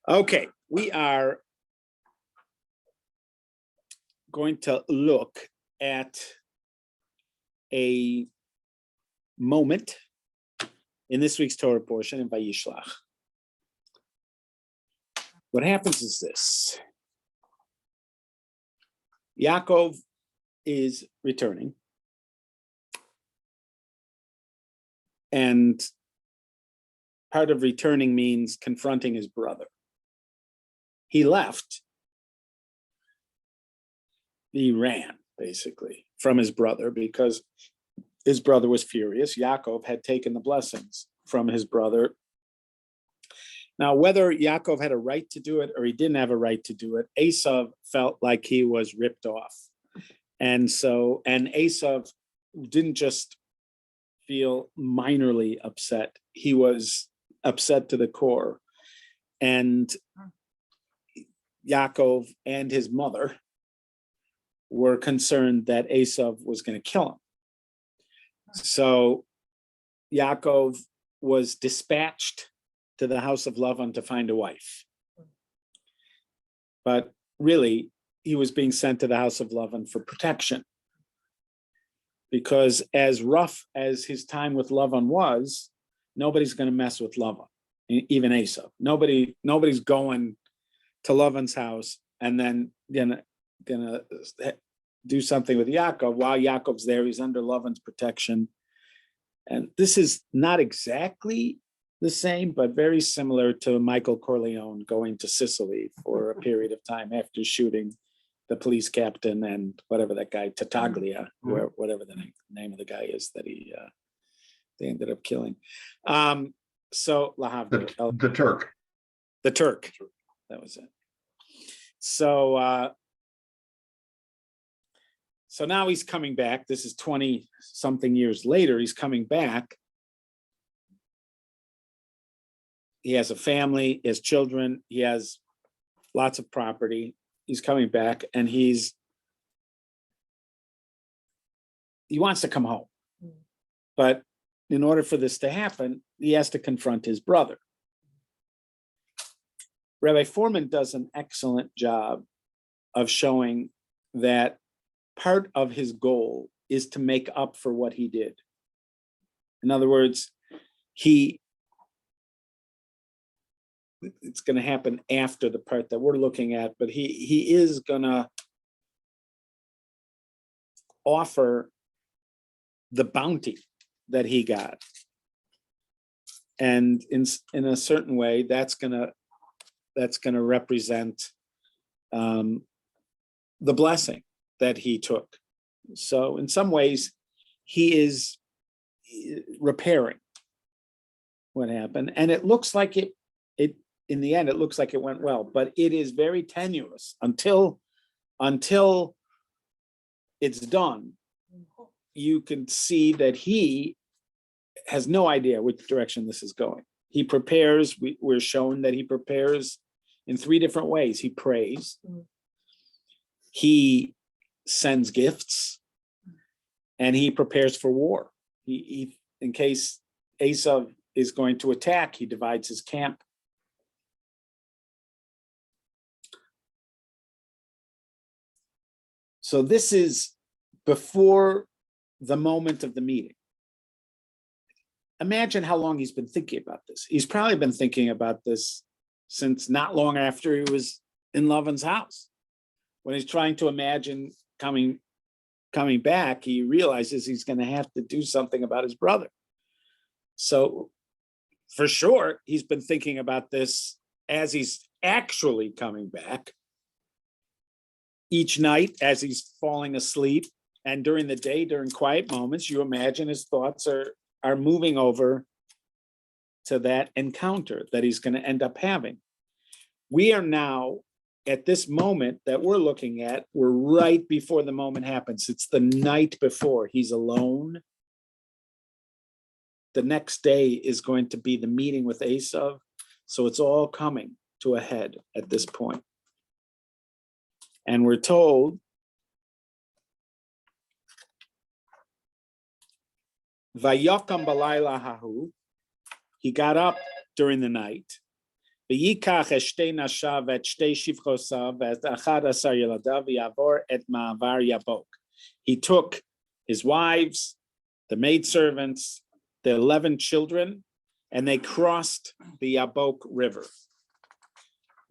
Okay, we are going to look at a moment in this week's Torah portion in Vayishlach. What happens is this. Yaakov is returning. And part of returning means confronting his brother. He left. He ran, basically, from his brother because his brother was furious. Yaakov had taken the blessings from his brother. Now, whether Yaakov had a right to do it or he didn't have a right to do it, Esav felt like he was ripped off. And Esav didn't just feel minorly upset. He was upset to the core. And Yaakov and his mother were concerned that Esav was going to kill him. So Yaakov was dispatched to the house of Lavan to find a wife. But really, he was being sent to the house of Lavan for protection. Because as rough as his time with Lavan was, nobody's going to mess with Lavan, even Esav. Nobody's going to Lavan's house and then gonna do something with Yaakov while Yaakov's there. He's under Lavan's protection. And this is not exactly the same, but very similar to Michael Corleone going to Sicily for a period of time after shooting the police captain and whatever that guy, Tattaglia, whatever the name of the guy is that they ended up killing. So the Turk. The Turk. That was it. So now he's coming back. This is 20 something years later. He's coming back. He has a family, he has children, he has lots of property. He's coming back and he wants to come home. But in order for this to happen, he has to confront his brother. Rabbi Foreman does an excellent job of showing that part of his goal is to make up for what he did. In other words, it's going to happen after the part that we're looking at, but he is going to offer the bounty that he got. And in a certain way, that's going to represent the blessing that he took. So in some ways, he is repairing what happened. And it looks like it in the end, it looks like it went well, but it is very tenuous until it's done. You can see that he has no idea which direction this is going. He prepares, we're shown that he prepares in three different ways. He prays, he sends gifts, and he prepares for war. He in case Esav is going to attack, he divides his camp. So this is before the moment of the meeting. Imagine how long he's been thinking about this. He's probably been thinking about this since not long after he was in Lavan's house. When he's trying to imagine coming back, he realizes he's going to have to do something about his brother. So for sure, he's been thinking about this as he's actually coming back. Each night as he's falling asleep and during the day, during quiet moments, you imagine his thoughts are moving over to that encounter that he's going to end up having. We are now at this moment that we're looking at, we're right before the moment happens. It's the night before. He's alone. The next day is going to be the meeting with Esav. So it's all coming to a head at this point. And we're told Vayakam balayla hahu, he got up during the night, V'yikach et shtei nashav et shtei shivchosav et 11 yeladav v'yavor et ma'avar yabok. He took his wives, the maidservants, the 11 children, and they crossed the Yabok River.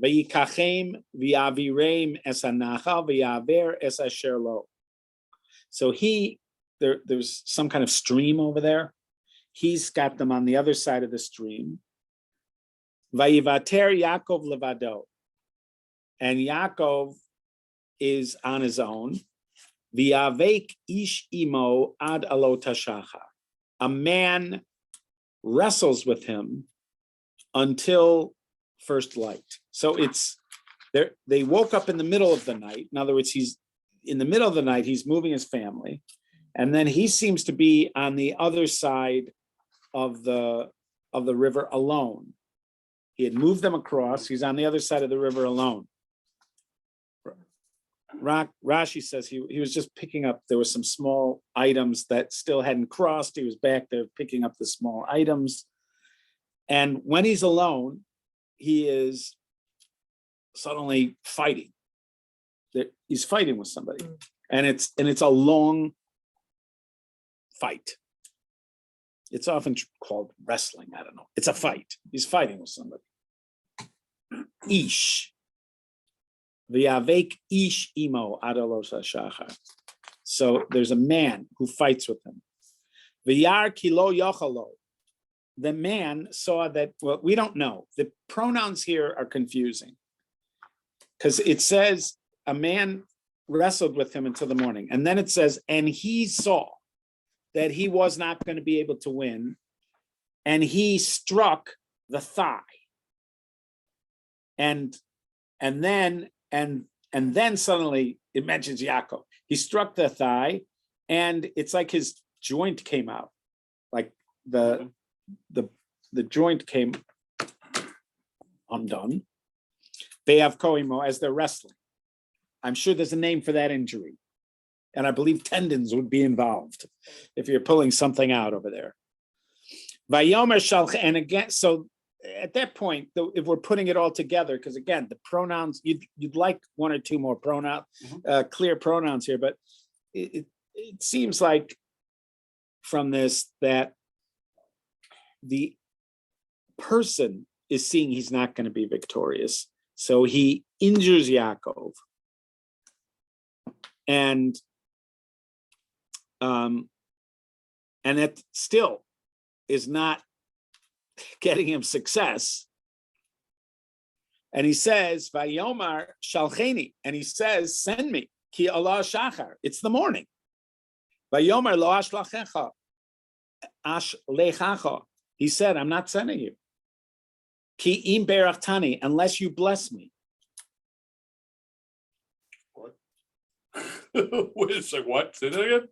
V'yikachem v'yavireim es hanachal v'yaver es asher lo. So there's some kind of stream over there. He's got them on the other side of the stream. Vayivater Yaakov levado. And Yaakov is on his own. V'yavek ish imo ad alot hashachar. A man wrestles with him until first light. So it's there. They woke up in the middle of the night. In other words, he's in the middle of the night. He's moving his family, and then he seems to be on the other side of the river alone. He had moved them across. He's on the other side of the river alone. Rashi says he was just picking up, there were some small items that still hadn't crossed. He was back there picking up the small items. And when he's alone, he is suddenly fighting. He's fighting with somebody. And it's a long fight. It's often called wrestling. I don't know. It's a fight. He's fighting with somebody. Ish. V'yavek ish imo adalos hashachar. So there's a man who fights with him. V'yar kilo yochalo. The man saw that, well, we don't know. The pronouns here are confusing because it says a man wrestled with him until the morning. And then it says, and he saw that he was not going to be able to win. And he struck the thigh. And then suddenly it mentions Yaakov. He struck the thigh, and it's like his joint came out, like the joint came undone. Ve'av koimo, as they're wrestling. I'm sure there's a name for that injury, and I believe tendons would be involved if you're pulling something out over there. Vayomer shalch, and again, so at that point, if we're putting it all together, because again, the pronouns, you'd like one or two more clear pronouns here, but it seems like from this that the person is seeing he's not going to be victorious. So he injures Yaakov. And that still is not getting him success. And he says, Vayomar shalcheni, and he says, send me, ki Allah shachar, it's the morning. Vayomar lo ashlechacha, he said, I'm not sending you. Ki im berachtani, unless you bless me. What? Wait a second, what? Say that again?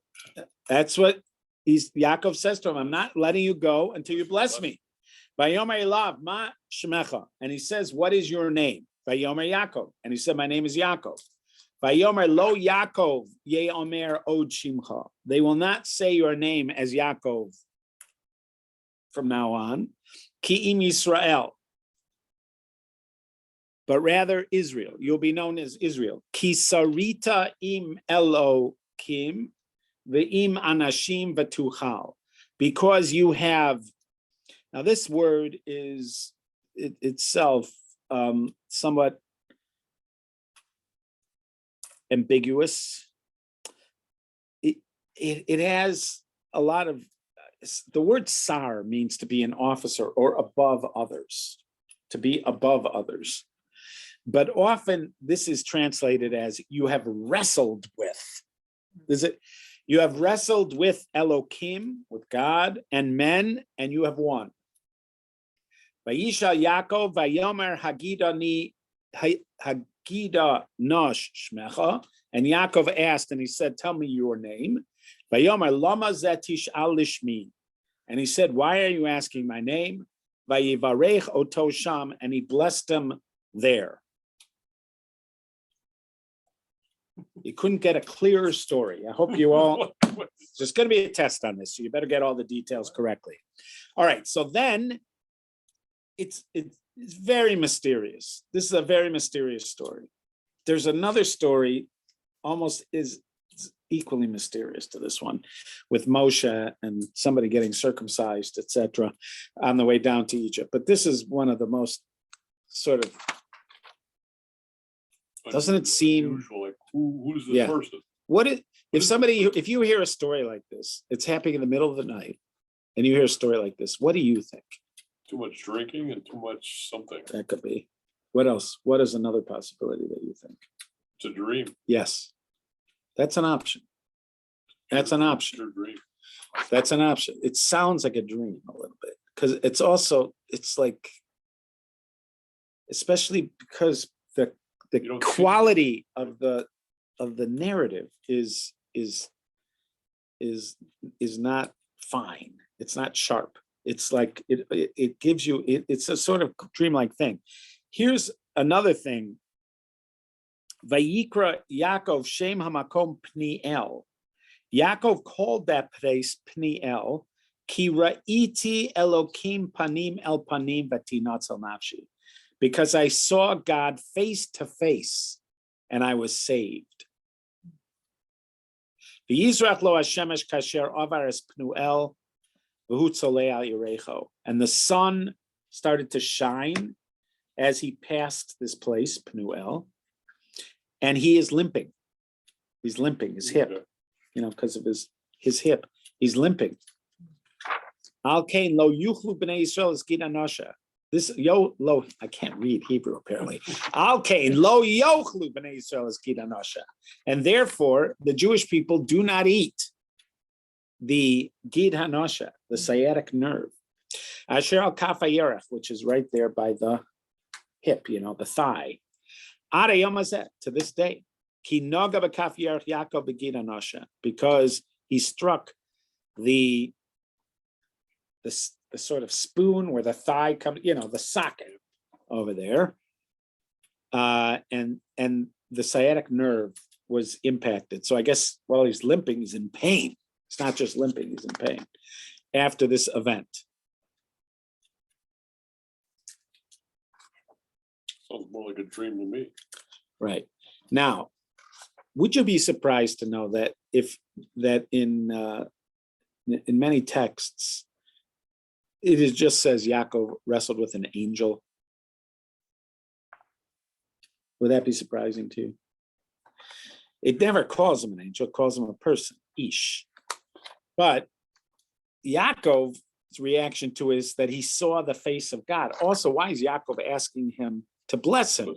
That's what Yaakov says to him, I'm not letting you go until you bless me. Vayomer elav ma shemecha, and he says, what is your name? Vayomer Yaakov, and he said, my name is Yaakov. Vayomer lo Yaakov ye omer od shimcha, they will not say your name as Yaakov from now on. Ki im Yisrael, but rather Israel. You'll be known as Israel. Ki sarita im Elokim ve'im anashim v'tuchal, because you have. Now, this word is itself somewhat ambiguous. It has a lot of, the word sar means to be an officer or above others, to be above others. But often this is translated as you have wrestled with. You have wrestled with Elokim, with God, and men, and you have won. Vayisha Yaakov vayomer Hagida nosh shmecha, and Yaakov asked, and he said, tell me your name. Vayomer lama zetish al lishmi, and he said, why are you asking my name? Vayivarech oto sham, and he blessed him there. You couldn't get a clearer story. I hope you all, there's going to be a test on this, so you better get all the details correctly. All right, so then It's very mysterious. This is a very mysterious story. There's another story, almost is equally mysterious to this one, with Moshe and somebody getting circumcised, etc., on the way down to Egypt. But this is one of the most sort of, doesn't it seem unusual? Like, who's this Yeah. person? if you hear a story like this, it's happening in the middle of the night, and you hear a story like this, what do you think? Too much drinking and too much something. That could be. What else? What is another possibility that you think? It's a dream. Yes, that's an option. That's an option. Your dream. That's an option. It sounds like a dream a little bit, because it's like, especially because the You don't see quality of the narrative is not fine. It's not sharp. It's like it gives you, it's a sort of dreamlike thing. Here's another thing. Vayikra Yaakov Shem Hamakom Pniel. Yaakov called that place Pniel, Ki Ra'iti Elokim Panim El Panim Vatinatzel Nafshi, because I saw God face to face and I was saved. V'yizrach lo hashemesh kasher avar es Pnuel v'hu tzolei al yirecho, and the sun started to shine as he passed this place, Pnuel, and he is limping. He's limping, his hip, because of his hip. He's limping. Al kain lo yuchlu b'nei Yisrael es gid anosha. This lo, I can't read Hebrew apparently. Al kain lo yochlu b'nei Yisrael es gid anosha, and therefore the Jewish people do not eat the gid hanosha, the sciatic nerve. Asher al kaf hayerech, which is right there by the hip, the thigh. Ada yom hazeh, to this day. Ki noga b'kaf yerech Yaakov b'gid hanosha, because he struck the sort of spoon where the thigh comes, the socket over there, and the sciatic nerve was impacted. So I guess while he's limping, he's in pain. It's not just limping, he's in pain after this event. Sounds more like a dream to me. Right. Now, would you be surprised to know that in many texts, it just says Yaakov wrestled with an angel? Would that be surprising to you? It never calls him an angel, it calls him a person, Ish. But Yaakov's reaction to it is that he saw the face of God. Also, why is Yaakov asking him to bless him?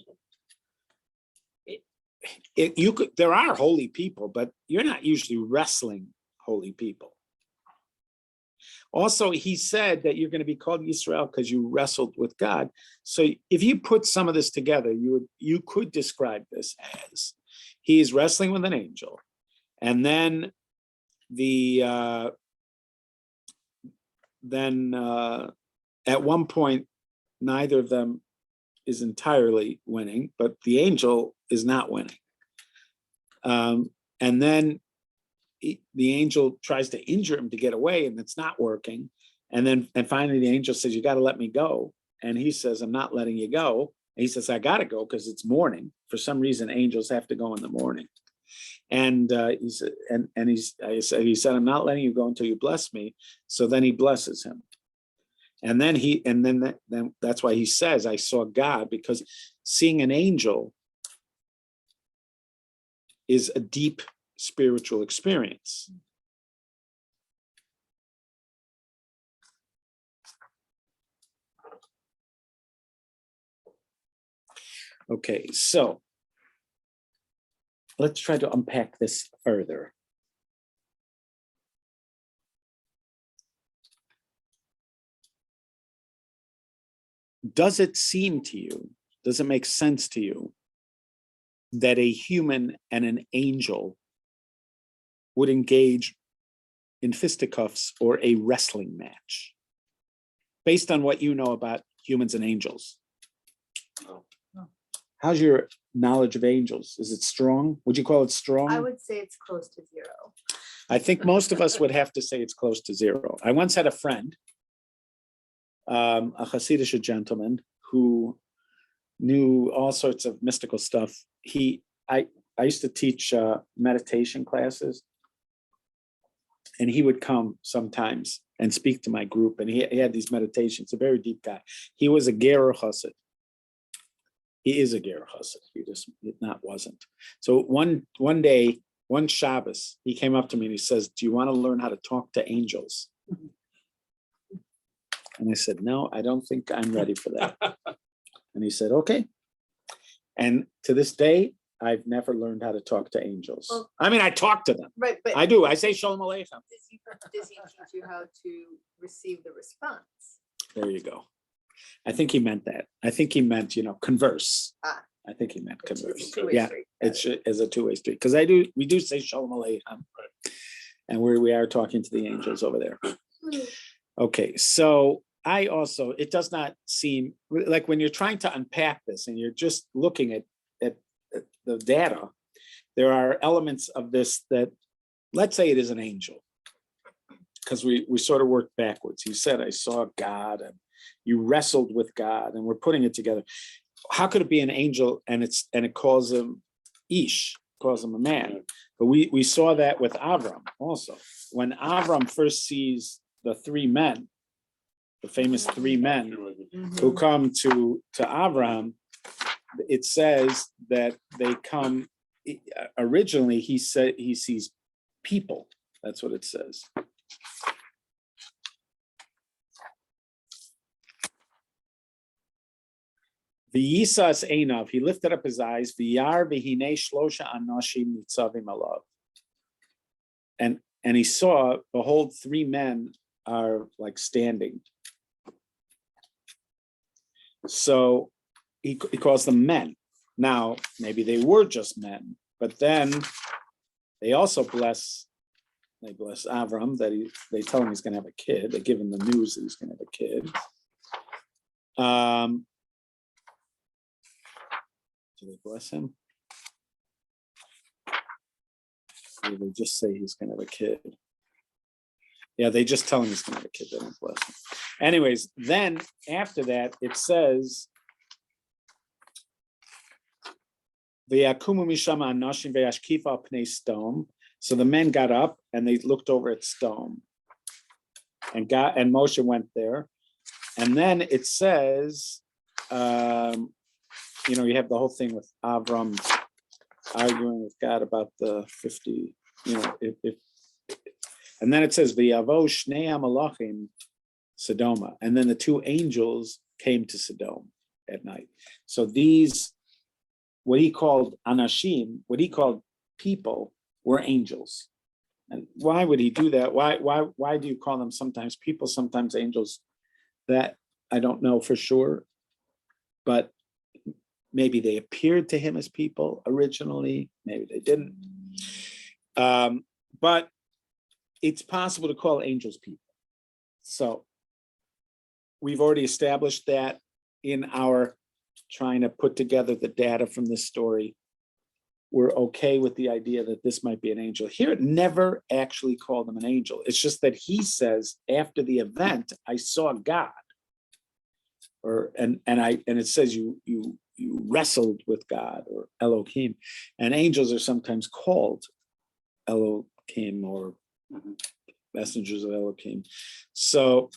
There are holy people, but you're not usually wrestling holy people. Also, he said that you're going to be called Yisrael because you wrestled with God. So if you put some of this together, you could describe this as he's wrestling with an angel, and then at one point, neither of them is entirely winning, but the angel is not winning. And then the angel tries to injure him to get away, and it's not working. And finally the angel says, "You got to let me go." And he says, "I'm not letting you go." And he says, "I got to go because it's morning." For some reason, angels have to go in the morning. And he said, "I'm not letting you go until you bless me." So then he blesses him. And then that's why he says, "I saw God," because seeing an angel is a deep spiritual experience. Okay, so let's try to unpack this further. Does it seem to you, does it make sense to you that a human and an angel would engage in fisticuffs or a wrestling match, based on what you know about humans and angels? No. How's your knowledge of angels? Is it strong? Would you call it strong? I would say it's close to zero. I think most of us would have to say it's close to zero. I once had a friend, a Hasidic gentleman, who knew all sorts of mystical stuff. I used to teach meditation classes, and he would come sometimes and speak to my group, and he had these meditations. A very deep guy. He was a Ger Chassid. He is a Ger Chassid. He just wasn't. So one day, one Shabbos, he came up to me and he says, "Do you want to learn how to talk to angels?" And I said, "No, I don't think I'm ready for that." And he said, "Okay." And to this day, I've never learned how to talk to angels. Well- I mean, I talk to them. Right, but. I do. I say Shalom Aleichem. Does he teach you how to receive the response? There you go. I think he meant that. I think he meant, converse. Ah. I think he meant Which is a converse. two-way Yeah, street. it's as a two-way street. Because we do say Shalom Aleichem. And we are talking to the angels over there. Okay, so it does not seem like when you're trying to unpack this and you're just looking at the data, there are elements of this that, let's say it is an angel, because we sort of worked backwards. You said, I saw God, and you wrestled with God, and we're putting it together. How could it be an angel and it calls him Ish, calls him a man? But we saw that with Avram also. When Avram first sees the three men, the famous three men who come to Avram, it says that they come, originally he said he sees people. That's what it says. The Yisas Einav, he lifted up his eyes, V'yar v'hinei shlosha anashim nitzavim alav. And he saw, behold, three men are like standing. So he calls them men. Now, maybe they were just men, but then they also bless Avram, that they tell him he's going to have a kid. They give him the news that he's going to have a kid. Do they bless him? Or they just say he's going to have a kid? Yeah, they just tell him he's going to have a kid. They don't bless him. Anyways, then after that, it says, so the men got up and they looked over at Stone. And Moshe went there. And then it says, you have the whole thing with Avram arguing with God about the 50, and then it says, V'yavo shnei hamalachim Sodoma. And then the two angels came to Sodom at night. So these, what he called anashim, what he called people, were angels. And why would he do that? Why do you call them sometimes people, sometimes angels? That I don't know for sure, but maybe they appeared to him as people originally, maybe they didn't. But it's possible to call angels people. So we've already established that in our trying to put together the data from this story. We're okay with the idea that this might be an angel. Here, it never actually called him an angel. It's just that he says, after the event, I saw God. And it says you wrestled with God, or Elohim. And angels are sometimes called Elohim or messengers of Elohim. So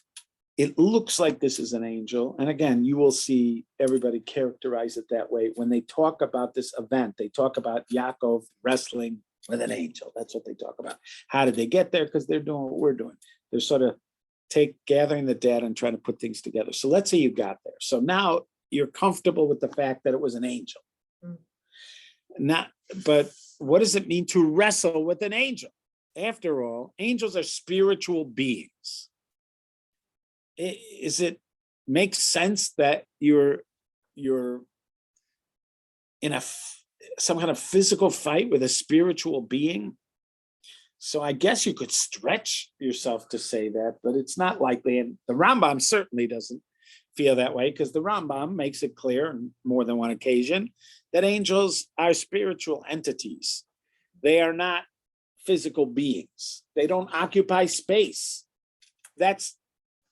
it looks like this is an angel. And again, you will see everybody characterize it that way. When they talk about this event, they talk about Yaakov wrestling with an angel. That's what they talk about. How did they get there? Because they're doing what we're doing. They're sort of gathering the data and trying to put things together. So let's say you got there. So now you're comfortable with the fact that it was an angel. But what does it mean to wrestle with an angel? After all, angels are spiritual beings. Makes sense that you're in some kind of physical fight with a spiritual being? So I guess you could stretch yourself to say that, but it's not likely. And the Rambam certainly doesn't feel that way, because the Rambam makes it clear on more than one occasion that angels are spiritual entities. They are not physical beings. They don't occupy space. That's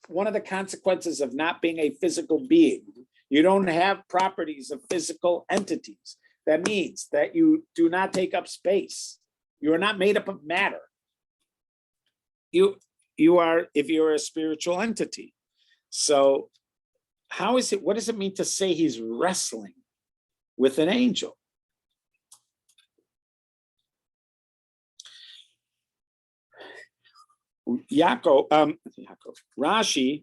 one of the consequences of not being a physical being. You don't have properties of physical entities. That means that you do not take up space. You are not made up of matter. You are, if you're a spiritual entity. So how is it, what does it mean to say he's wrestling with an angel? Rashi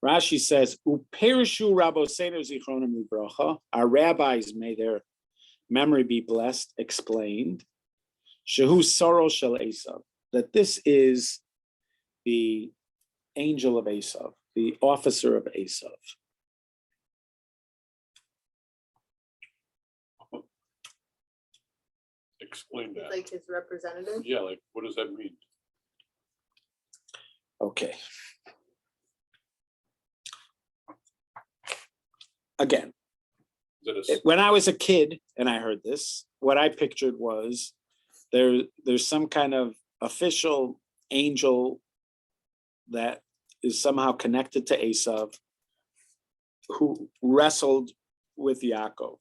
Rashi says, "Uperishu Rabosenu Zichronim Livrocha." Our rabbis, may their memory be blessed, explained, "Shehu Soro Shel Esav," that this is the angel of Esav, the officer of Esav. Explain It's that. like his representative. Yeah, like, what does that mean? Okay. Again, Is it when I was a kid and I heard this, what I pictured was there's some kind of official angel that is somehow connected to Esav who wrestled with Yaakov.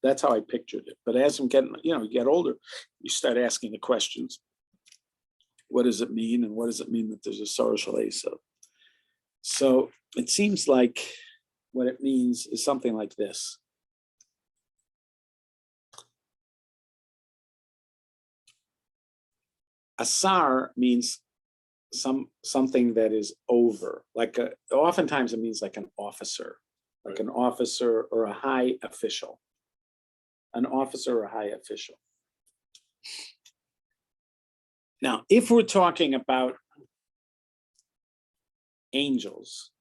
That's how I pictured it. But as I'm getting, you get older, you start asking the questions. What does it mean? And what does it mean that there's a Sorosh Shel Esav? So it seems like what it means is something like this. Asar means something that is over, like oftentimes it means like an officer or a high official. An officer or a high official. Now, if we're talking about angels,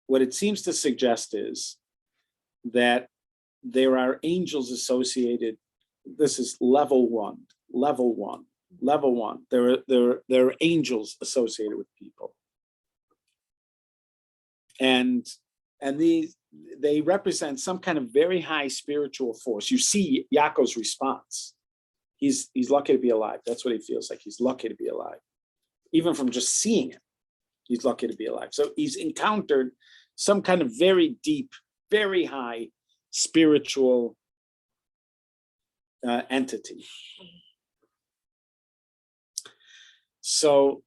what it seems to suggest is that there are angels associated. This is level one. There are angels associated with people, and they represent some kind of very high spiritual force. You see Yaakov's response. He's lucky to be alive. That's what he feels like. He's lucky to be alive, even from just seeing it. He's lucky to be alive. So he's encountered some kind of very deep, very high spiritual entity. So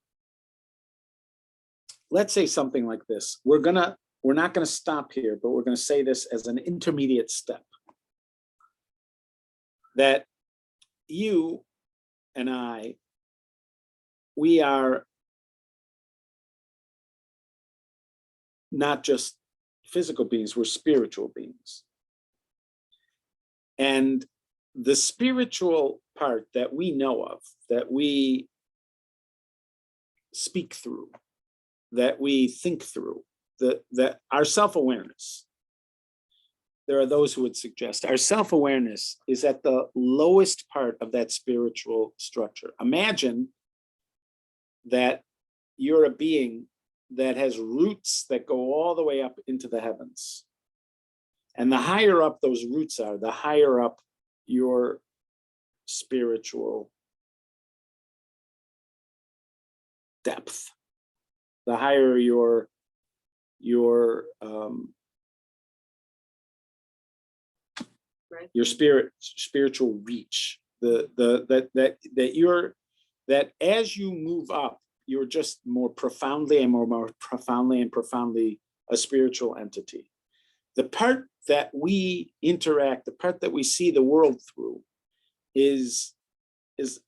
let's say something like this. We're not gonna stop here, but we're gonna say this as an intermediate step. That you and I, we are not just physical beings, we're spiritual beings. And the spiritual part that we know of, that we speak through, that we think through, that our self-awareness, there are those who would suggest our self-awareness is at the lowest part of that spiritual structure. Imagine that you're a being that has roots that go all the way up into the heavens. And the higher up those roots are, the higher up your spiritual depth, the higher your spiritual reach, that as you move up, you're just more profoundly a spiritual entity. The part that we interact, the part that we see the world through is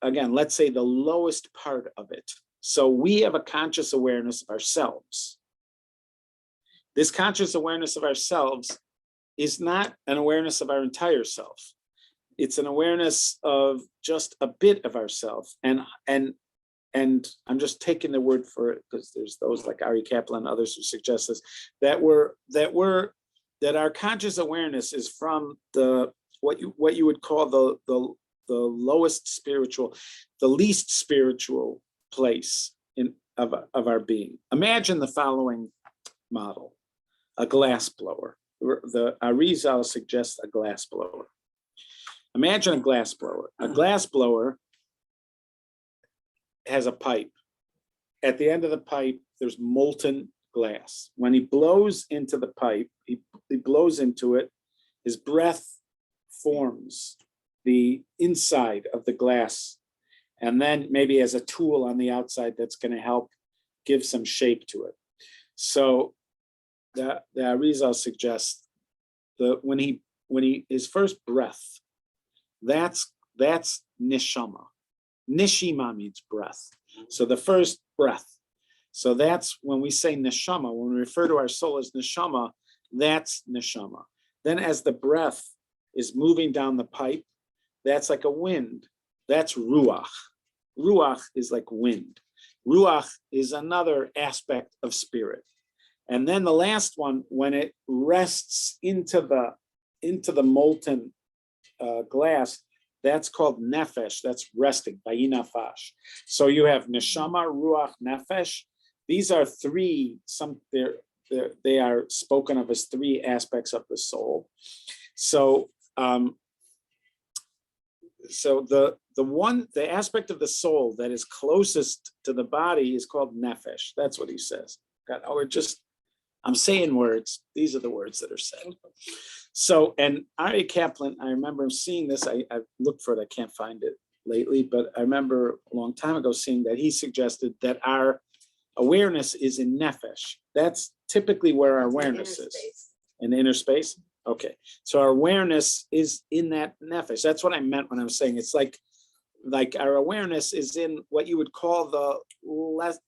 again, let's say the lowest part of it. So we have a conscious awareness of ourselves. This conscious awareness of ourselves is not an awareness of our entire self. It's an awareness of just a bit of ourself. And I'm just taking the word for it because there's those like Ari Kaplan and others who suggest this, that our conscious awareness is from what you would call the lowest spiritual, the least spiritual place of our being. Imagine the following model: a glass blower. The Arizal suggests a glass blower. Imagine a glass blower. A glass blower has a pipe. At the end of the pipe, there's molten glass. When he blows into the pipe, he blows into it, his breath forms the inside of the glass, and then maybe as a tool on the outside that's going to help give some shape to it. So the Arizal suggests that when he his first breath, that's neshama. Neshima means breath. So the first breath. So that's when we say neshama, when we refer to our soul as neshama, that's neshama. Then as the breath is moving down the pipe, that's like a wind. That's ruach. Ruach is like wind. Ruach is another aspect of spirit. And then the last one, when it rests into the molten glass, that's called nefesh. That's resting, bayinafash. So you have neshama, ruach, nefesh. These are three. They are spoken of as three aspects of the soul. So the aspect of the soul that is closest to the body is called nefesh. That's what he says. God, I'm saying words. These are the words that are said. So, and Ari Kaplan, I remember seeing this. I looked for it. I can't find it lately, but I remember a long time ago seeing that he suggested that our awareness is in nefesh. That's typically where our awareness is. In the inner space? Okay. So our awareness is in that nefesh. That's what I meant when I was saying it's like our awareness is in what you would call the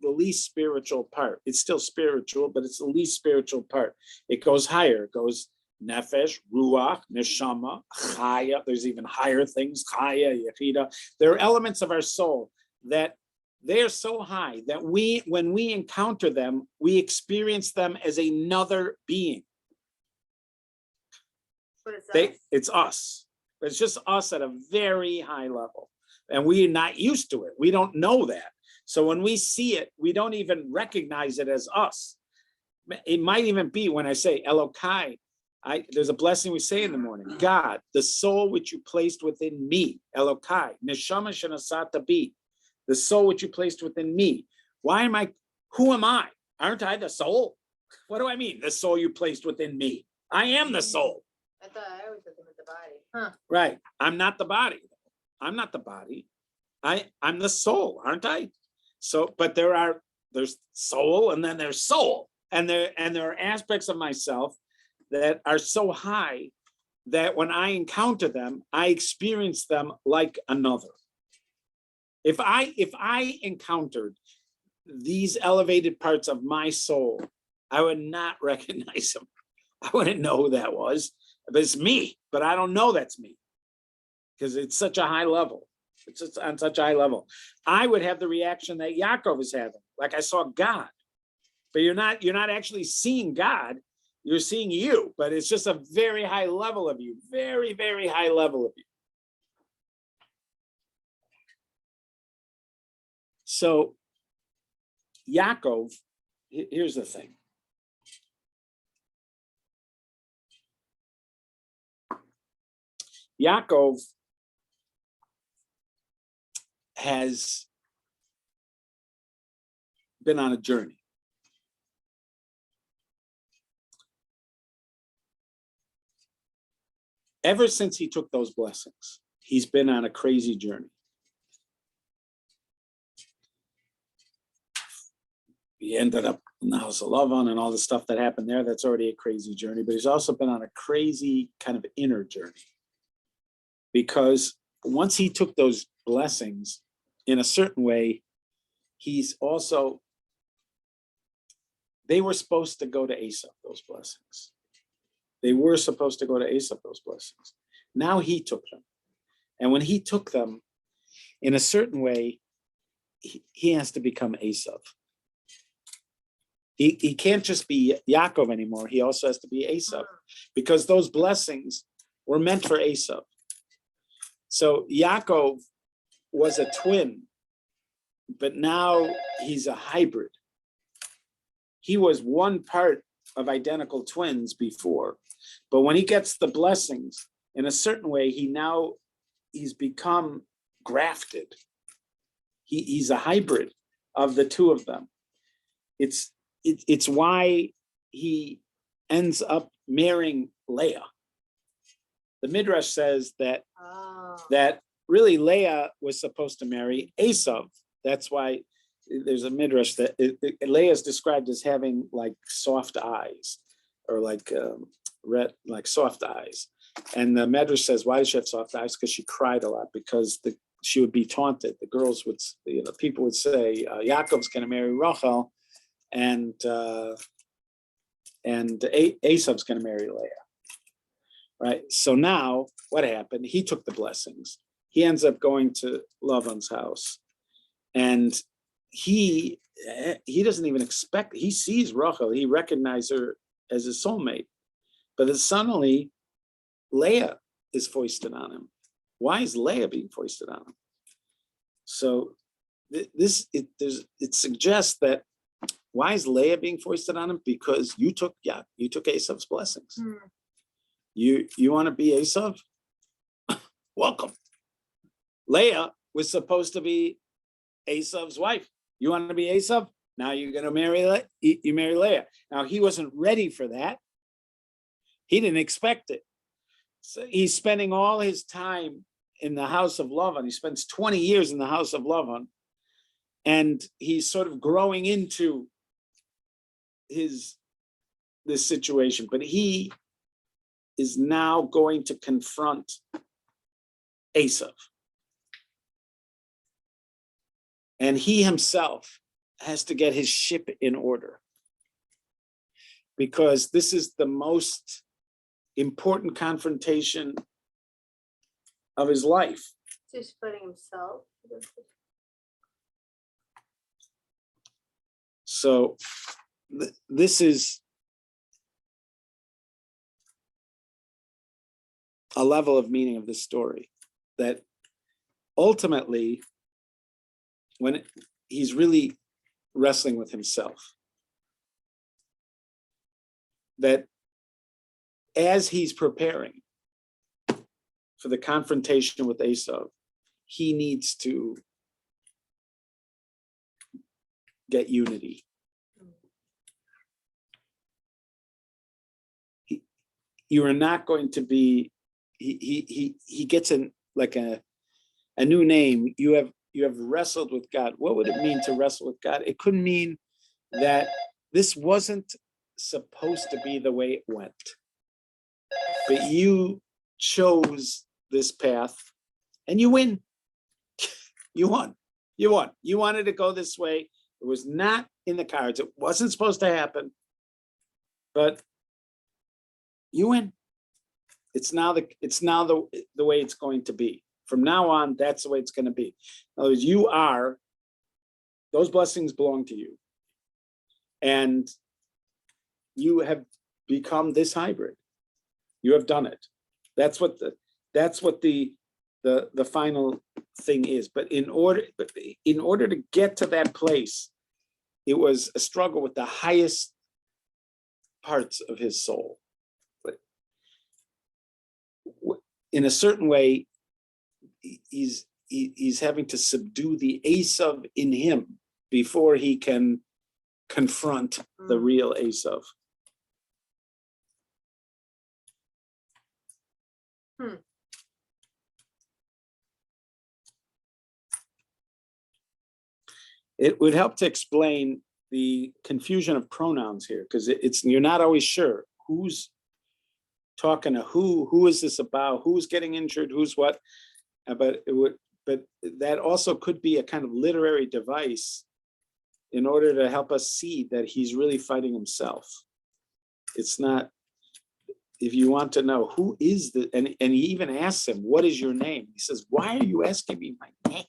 least spiritual part. It's still spiritual, but it's the least spiritual part. It goes higher. It goes nefesh, ruach, neshama, chaya. There's even higher things, chaya, yechida. There are elements of our soul that they're so high that when we encounter them, we experience them as another being. But it's Us. It's just us at a very high level. And we're not used to it. We don't know that. So when we see it, we don't even recognize it as us. It might even be when I say Elokai, there's a blessing we say in the morning. God, the soul which you placed within me, Elokai, Neshama Shanasata Bi, the soul which you placed within me. Who am I? Aren't I the soul? What do I mean? The soul you placed within me. I am the soul. I thought I always looked at the body. Huh. Right. I'm not the body. I'm not the body. I'm the soul, aren't I? So, but there's soul and then there's soul. And there are aspects of myself that are so high that when I encounter them, I experience them like another. If I encountered these elevated parts of my soul, I would not recognize them. I wouldn't know who that was. It's me, but I don't know that's me because it's such a high level. It's just on such a high level. I would have the reaction that Yaakov is having, like I saw God, but you're not actually seeing God. You're seeing you, but it's just a very high level of you, very, very high level of you. So Yaakov, here's the thing. Yaakov has been on a journey. Ever since he took those blessings, he's been on a crazy journey. He ended up in the house of Lavan and all the stuff that happened there. That's already a crazy journey, but he's also been on a crazy kind of inner journey. Because once he took those blessings, in a certain way, they were supposed to go to Esau, those blessings. They were supposed to go to Esau, those blessings. Now he took them. And when he took them, in a certain way, he has to become Esau. He can't just be Yaakov anymore. He also has to be Esau, because those blessings were meant for Esau. So Yaakov was a twin but now he's a hybrid. He was one part of identical twins before, but when he gets the blessings, in a certain way, he's become grafted. He's a hybrid of the two of them. It's why he ends up marrying Leah. The Midrash says that really Leah was supposed to marry Esav. That's why there's a Midrash that Leah is described as having like soft eyes, or like red, like soft eyes. And the Midrash says, why does she have soft eyes? Because she cried a lot, because she would be taunted. The girls would, people would say, Yaakov's going to marry Rachel, and Esav's going to marry Leah. Right. So now what happened? He took the blessings. He ends up going to Lavan's house, and he doesn't even expect. He sees Rachel. He recognizes her as his soulmate, but then suddenly Leah is foisted on him. Why is Leah being foisted on him? So it suggests that, why is Leah being foisted on him? Because you took Esav's blessings. You want to be Esav? Welcome. Leah was supposed to be Esav's wife. You want to be Esav? Now you're going to marry you marry Leah. Now he wasn't ready for that. He didn't expect it. So he's spending all his time in the house of Lavan. He spends 20 years in the house of Lavan, and he's sort of growing into this situation. But he is now going to confront Esav. And he himself has to get his ship in order, because this is the most important confrontation of his life. Just fighting himself. So this is a level of meaning of this story, that ultimately, when he's really wrestling with himself, that as he's preparing for the confrontation with Esav, he needs to get unity. You are not going to be. He gets a new name. You have wrestled with God. What would it mean to wrestle with God? It could mean that this wasn't supposed to be the way it went, but you chose this path and you win. You won. You won. You wanted to go this way. It was not in the cards. It wasn't supposed to happen, but you win. It's now the way it's going to be. From now on, that's the way it's going to be. In other words, those blessings belong to you. And you have become this hybrid. You have done it. That's what the final thing is. But in order to get to that place, it was a struggle with the highest parts of his soul. But in a certain way, he's having to subdue the Esav in him before he can confront the real Esav. It would help to explain the confusion of pronouns here, because you're not always sure who's talking to who is this about, who's getting injured, who's what. But that also could be a kind of literary device in order to help us see that he's really fighting himself. It's not, if you want to know who is and he even asks him, what is your name? He says, why are you asking me my name?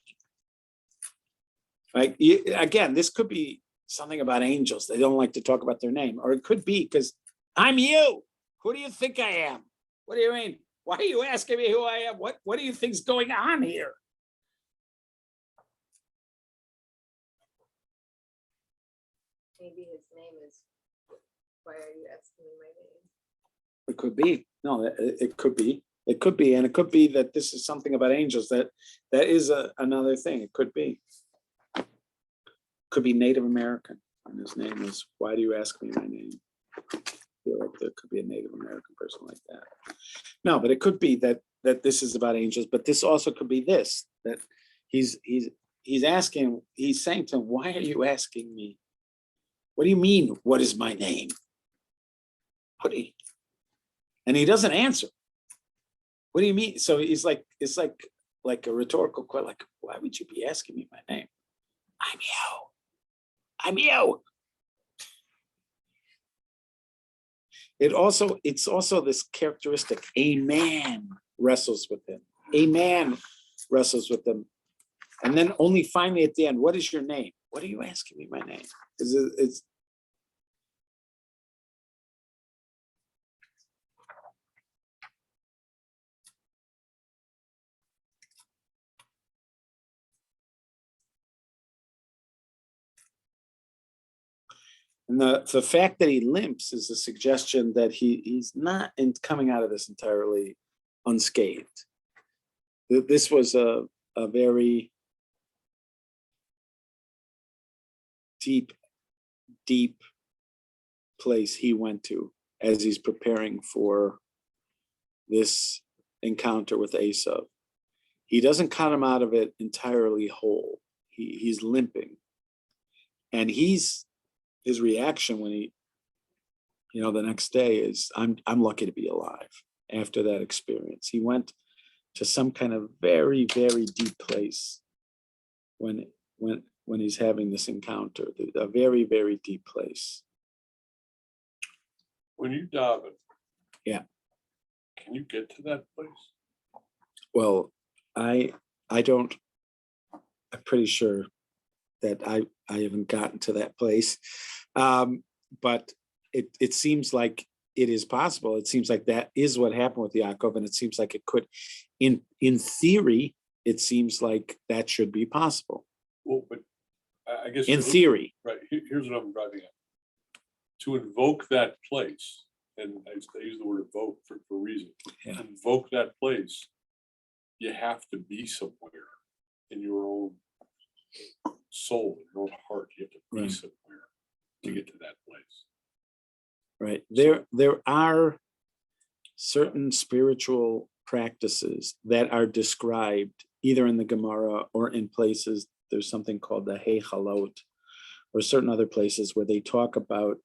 Like, again, this could be something about angels. They don't like to talk about their name. Or it could be because I'm you. Who do you think I am? What do you mean? Why are you asking me who I am? What do you think's going on here? maybe his name is, why are you asking me my name? It could be. No, it could be. It could be, and it could be that this is something about angels. That is another thing. It could be. Could be Native American, and his name is. Why do you ask me my name? I feel like there could be a Native American person like that. No, but it could be that this is about angels. But this also could be this, that he's asking. He's saying to him, "Why are you asking me? What do you mean? What is my name? What do you?" And he doesn't answer. What do you mean? So he's like, it's like a rhetorical question, like, why would you be asking me my name? I'm you. I'm you. It's also this characteristic. A man wrestles with him. A man wrestles with him. And then only finally at the end, what is your name? What are you asking me my name? It's and the fact that he limps is a suggestion that he's not coming out of this entirely unscathed. This was a very deep place he went to as he's preparing for this encounter with Esau. He doesn't cut him out of it entirely whole. He's limping, and his reaction when he, the next day is, I'm lucky to be alive. After that experience, he went to some kind of very, very deep place when he's having this encounter, a very, very deep place. When you daven, Yeah. Can you get to that place? Well, I don't. I'm pretty sure that I haven't gotten to that place, but it seems like it is possible. It seems like that is what happened with Yaakov, and it seems like it could, in theory, it seems like that should be possible. Well, but I guess in theory, right. Here's what I'm driving at. To invoke that place, and I use the word evoke for a reason. Yeah. Invoke that place, you have to be somewhere in your own soul, in your own heart. You have to be Right. somewhere to get to that place. Right. There are certain spiritual practices that are described either in the Gemara or in places. There's something called the Heichalot, or certain other places where they talk about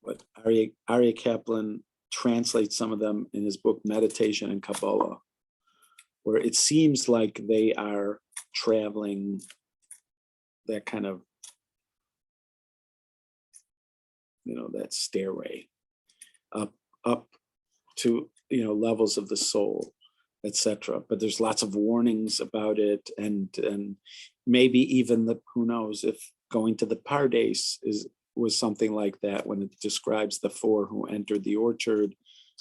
what Aryeh Kaplan translates some of them in his book Meditation and Kabbalah, where it seems like they are traveling that kind of, that stairway up to, levels of the soul, etc. But there's lots of warnings about it, and maybe even who knows if going to the Pardes was something like that when it describes the four who entered the orchard.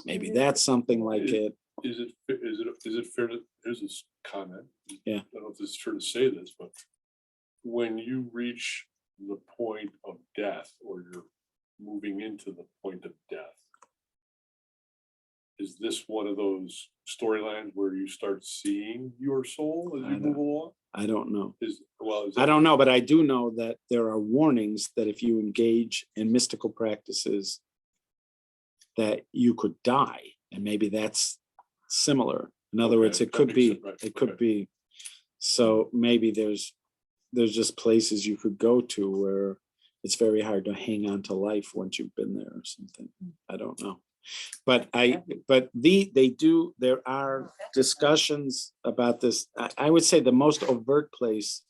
Maybe that's something like it. Is it fair to, here's this comment. Yeah. I don't know if this is fair to say this, but when you reach the point of death, or you're moving into the point of death, is this one of those storylines where you start seeing your soul as you move along? I don't know. I don't know, but I do know that there are warnings that if you engage in mystical practices, that you could die, and maybe that's similar. In other words, it could be. Right. It could be. So maybe there's just places you could go to where it's very hard to hang on to life once you've been there or something. I don't know. But there are discussions about this. I would say the most overt place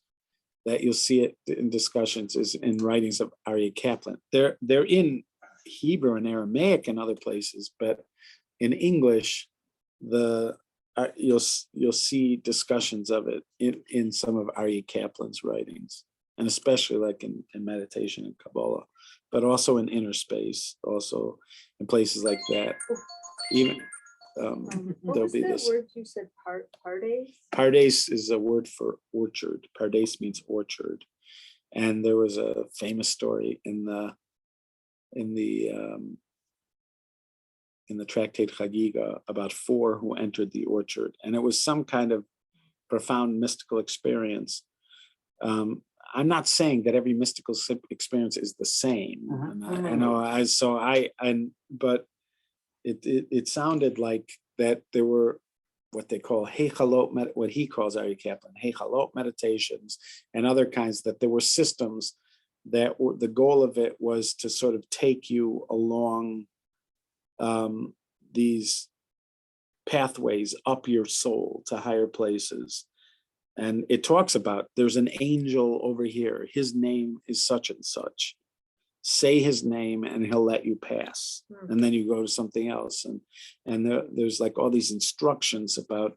that you'll see it in discussions is in writings of Aryeh Kaplan. They're in Hebrew and Aramaic and other places, but in English, you'll see discussions of it in some of Aryeh Kaplan's writings, and especially like in Meditation and Kabbalah, but also in Inner Space, also in places like that. Even What there'll was be that this. word you said, Pardes? Pardes is a word for orchard. Pardes means orchard. And there was a famous story in the tractate Chagiga about 4 who entered the orchard, and it was some kind of profound mystical experience. I'm not saying that every mystical experience is the same. And I know but it sounded like that there were what they call heichalot, what he calls Ari Kaplan, heichalot meditations and other kinds, that there were systems that were, the goal of it was to sort of take you along these pathways up your soul to higher places. And it talks about there's an angel over here. His name is such and such. Say his name and he'll let you pass. And then you go to something else. And there's like all these instructions about,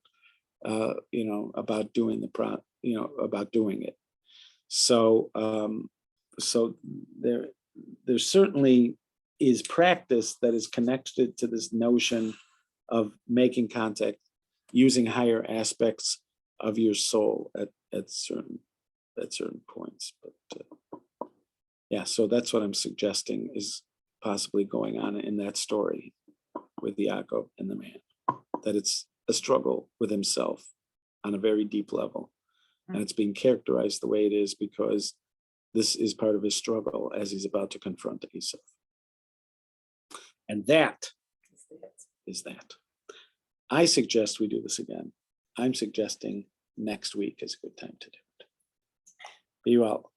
about doing about doing it. So, so there certainly is practice that is connected to this notion of making contact, using higher aspects of your soul at certain points. But yeah, so that's what I'm suggesting is possibly going on in that story with Yaakov and the man, that it's a struggle with himself on a very deep level. And it's being characterized the way it is because this is part of his struggle as he's about to confront Esau. And that is that. I suggest we do this again. I'm suggesting next week is a good time to do it. Be well.